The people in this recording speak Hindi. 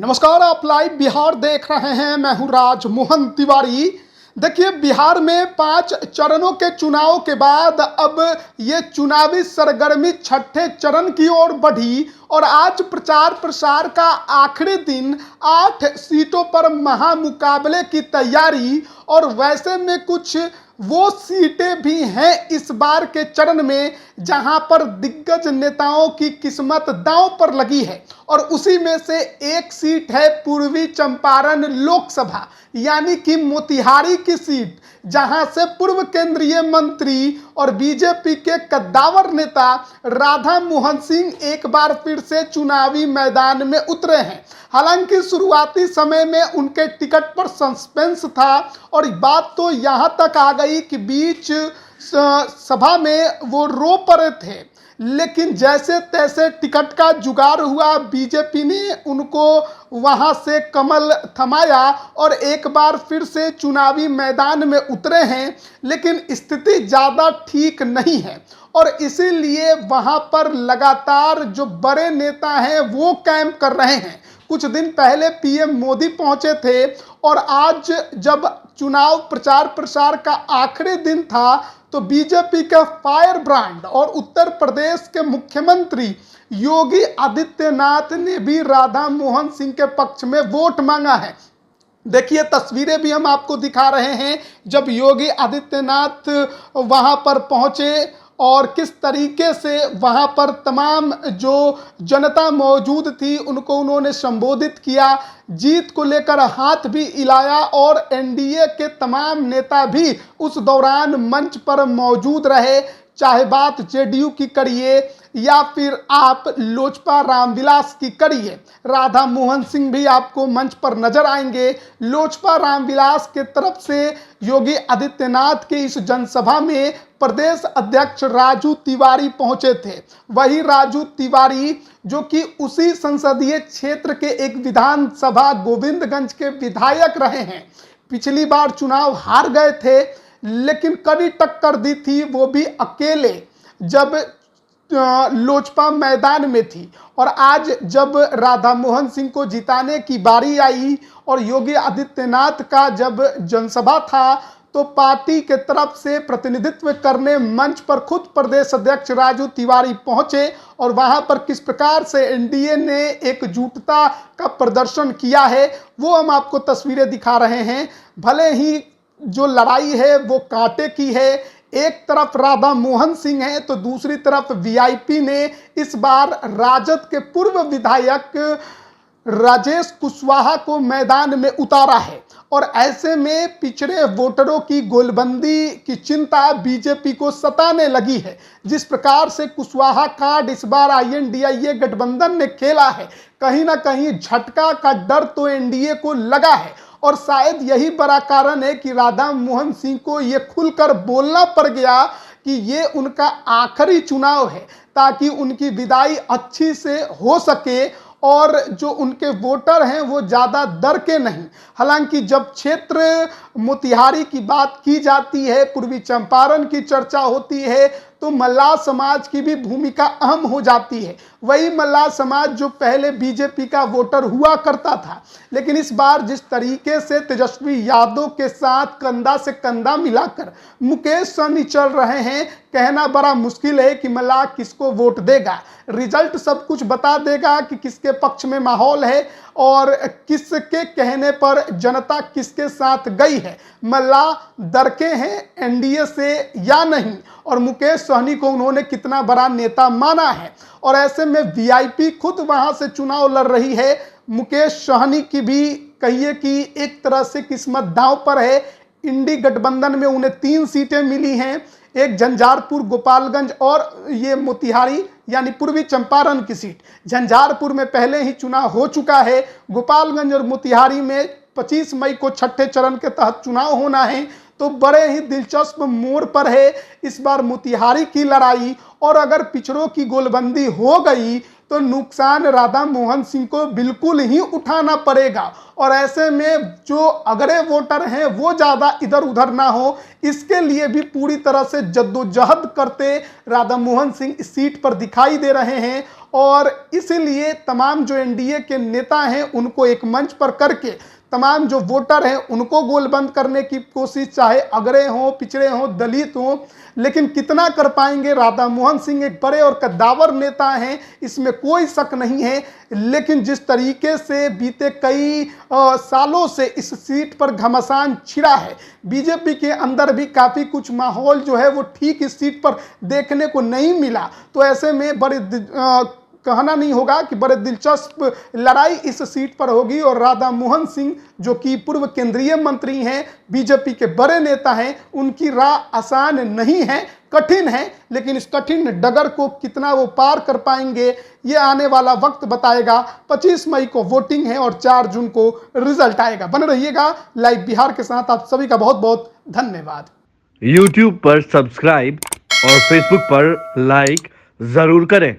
नमस्कार, आप लाइव बिहार देख रहे हैं। मैं हूं राजमोहन तिवारी। देखिए, बिहार में 5 चरणों के चुनाव के बाद अब ये चुनावी सरगर्मी छठे चरण की ओर बढ़ी और आज प्रचार प्रसार का आखिरी दिन 8 सीटों पर महामुकाबले की तैयारी। और वैसे में कुछ वो सीटें भी हैं इस बार के चरण में जहां पर दिग्गज नेताओं की किस्मत दांव पर लगी है। और उसी में से एक सीट है पूर्वी चंपारण लोकसभा, यानी कि मोतिहारी की सीट, जहां से पूर्व केंद्रीय मंत्री और बीजेपी के कद्दावर नेता राधा मोहन सिंह एक बार फिर से चुनावी मैदान में उतरे हैं। हालांकि शुरुआती समय में उनके टिकट पर सस्पेंस था और बात तो यहां तक आ गई कि बीच सभा में वो रो पड़े थे, लेकिन जैसे तैसे टिकट का जुगाड़ हुआ, बीजेपी ने उनको वहां से कमल थमाया और एक बार फिर से चुनावी मैदान में उतरे हैं। लेकिन स्थिति ज़्यादा ठीक नहीं है और इसीलिए वहां पर लगातार जो बड़े नेता हैं वो कैंप कर रहे हैं। कुछ दिन पहले पीएम मोदी पहुंचे थे और आज जब चुनाव प्रचार प्रसार का आखिरी दिन था तो बीजेपी का फायर ब्रांड और उत्तर प्रदेश के मुख्यमंत्री योगी आदित्यनाथ ने भी राधा मोहन सिंह के पक्ष में वोट मांगा है। देखिए, तस्वीरें भी हम आपको दिखा रहे हैं जब योगी आदित्यनाथ वहां पर पहुंचे और किस तरीके से वहां पर तमाम जो जनता मौजूद थी उनको उन्होंने संबोधित किया, जीत को लेकर हाथ भी हिलाया और एनडीए के तमाम नेता भी उस दौरान मंच पर मौजूद रहे। चाहे बात जेडीयू की करिए या फिर आप लोजपा रामविलास की करिए, राधा मोहन सिंह भी आपको मंच पर नजर आएंगे। लोजपा रामविलास के तरफ से योगी आदित्यनाथ के इस जनसभा में प्रदेश अध्यक्ष राजू तिवारी पहुंचे थे। वही राजू तिवारी जो कि उसी संसदीय क्षेत्र के एक विधानसभा गोविंदगंज के विधायक रहे हैं। पिछली बार चुनाव हार गए थे लेकिन कड़ी टक्कर दी थी, वो भी अकेले, जब लोजपा मैदान में थी। और आज जब राधा मोहन सिंह को जिताने की बारी आई और योगी आदित्यनाथ का जब जनसभा था तो पार्टी के तरफ से प्रतिनिधित्व करने मंच पर खुद प्रदेश अध्यक्ष राजू तिवारी पहुंचे और वहां पर किस प्रकार से एनडीए ने एकजुटता का प्रदर्शन किया है वो हम आपको तस्वीरें दिखा रहे हैं। भले ही जो लड़ाई है वो कांटे की है, एक तरफ राधा मोहन सिंह है तो दूसरी तरफ वीआईपी ने इस बार राजद के पूर्व विधायक राजेश कुशवाहा को मैदान में उतारा है। और ऐसे में पिछड़े वोटरों की गोलबंदी की चिंता बीजेपी को सताने लगी है। जिस प्रकार से कुशवाहा कार्ड इस बार आईएनडीआईए गठबंधन ने खेला है, कहीं ना कहीं झटका का डर तो एनडीए को लगा है और शायद यही बड़ा कारण है कि राधा मोहन सिंह को ये खुलकर बोलना पड़ गया कि ये उनका आखिरी चुनाव है ताकि उनकी विदाई अच्छी से हो सके और जो उनके वोटर हैं वो ज़्यादा डर के नहीं। हालांकि जब क्षेत्र मोतिहारी की बात की जाती है, पूर्वी चंपारण की चर्चा होती है तो मल्लाह समाज की भी भूमिका अहम हो जाती है। वही मल्लाह समाज जो पहले बीजेपी का वोटर हुआ करता था, लेकिन इस बार जिस तरीके से तेजस्वी यादव के साथ कंधा से कंधा मिलाकर मुकेश सहनी चल रहे हैं, कहना बड़ा मुश्किल है कि मल्लाह किसको वोट देगा। रिजल्ट सब कुछ बता देगा कि किसके पक्ष में माहौल है और किसके कहने पर जनता किसके साथ गई है। मल्लाह डरके हैं एनडीए से या नहीं और मुकेश सहनी को उन्होंने कितना बड़ा नेता माना है। और ऐसे में वीआईपी खुद वहां से चुनाव लड़ रही है। मुकेश सहनी की भी कहिए कि एक तरह से किस्मत दांव पर है। इंडी गठबंधन में उन्हें 3 सीटें मिली हैं, एक झंझारपुर, गोपालगंज और ये मोतिहारी यानी पूर्वी चंपारण की सीट। झंझारपुर में पहले ही चुनाव हो चुका है, गोपालगंज और मोतिहारी में 25 मई को छठे चरण के तहत चुनाव होना है। तो बड़े ही दिलचस्प मोड़ पर है इस बार मोतिहारी की लड़ाई। और अगर पिछड़ों की गोलबंदी हो गई तो नुकसान राधा मोहन सिंह को बिल्कुल ही उठाना पड़ेगा। और ऐसे में जो अगड़े वोटर हैं वो ज़्यादा इधर उधर ना हो, इसके लिए भी पूरी तरह से जद्दोजहद करते राधा मोहन सिंह इस सीट पर दिखाई दे रहे हैं। और इसीलिए तमाम जो एनडीए के नेता हैं उनको एक मंच पर करके तमाम जो वोटर हैं उनको गोलबंद करने की कोशिश, चाहे अगड़े हों, पिछड़े हों, दलित हों, लेकिन कितना कर पाएंगे। राधा मोहन सिंह एक बड़े और कद्दावर नेता हैं, इसमें कोई शक नहीं है, लेकिन जिस तरीके से बीते कई सालों से इस सीट पर घमासान छिड़ा है, बीजेपी के अंदर भी काफ़ी कुछ माहौल जो है वो ठीक इस सीट पर देखने को नहीं मिला। तो ऐसे में बड़े कहना नहीं होगा कि बड़े दिलचस्प लड़ाई इस सीट पर होगी और राधा मोहन सिंह जो कि पूर्व केंद्रीय मंत्री हैं, बीजेपी के बड़े नेता हैं, उनकी राह आसान नहीं है, कठिन है, लेकिन इस कठिन डगर को कितना वो पार कर पाएंगे ये आने वाला वक्त बताएगा। 25 मई को वोटिंग है और 4 जून को रिजल्ट आएगा। बने रहिएगा लाइव बिहार के साथ। आप सभी का बहुत बहुत धन्यवाद। YouTube पर सब्सक्राइब और Facebook पर लाइक जरूर करें।